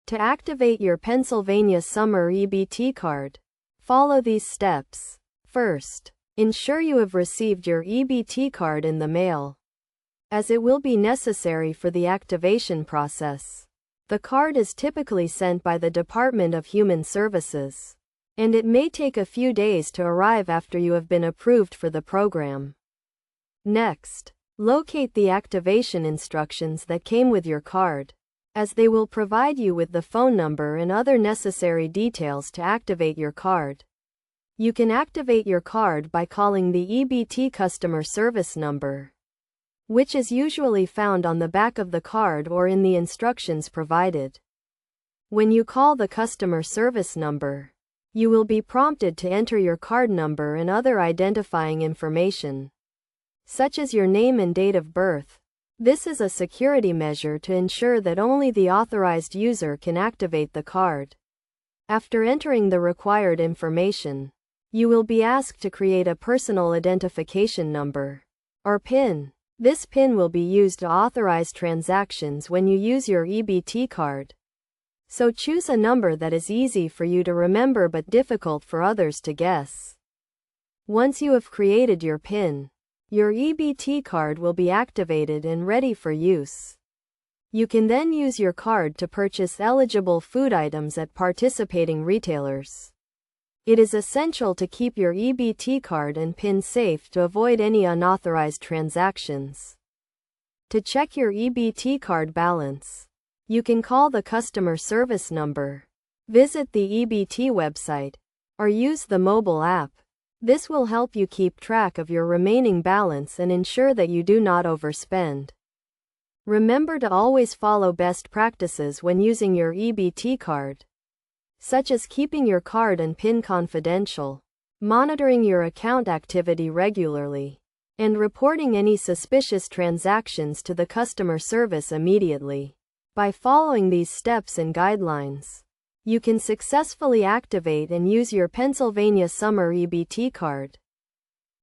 To activate your Pennsylvania Summer EBT card, follow these steps. First, ensure you have received your EBT card in the mail, as it will be necessary for the activation process. The card is typically sent by the Department of Human Services, and it may take a few days to arrive after you have been approved for the program. Next, locate the activation instructions that came with your card, as they will provide you with the phone number and other necessary details to activate your card. You can activate your card by calling the EBT customer service number, which is usually found on the back of the card or in the instructions provided. When you call the customer service number, you will be prompted to enter your card number and other identifying information, such as your name and date of birth. This is a security measure to ensure that only the authorized user can activate the card. After entering the required information, you will be asked to create a personal identification number, or PIN. This PIN will be used to authorize transactions when you use your EBT card. So choose a number that is easy for you to remember but difficult for others to guess. Once you have created your PIN, your EBT card will be activated and ready for use. You can then use your card to purchase eligible food items at participating retailers. It is essential to keep your EBT card and PIN safe to avoid any unauthorized transactions. To check your EBT card balance, you can call the customer service number, visit the EBT website, or use the mobile app. This will help you keep track of your remaining balance and ensure that you do not overspend. Remember to always follow best practices when using your EBT card, such as keeping your card and PIN confidential, monitoring your account activity regularly, and reporting any suspicious transactions to the customer service immediately. By following these steps and guidelines, you can successfully activate and use your Pennsylvania Summer EBT card.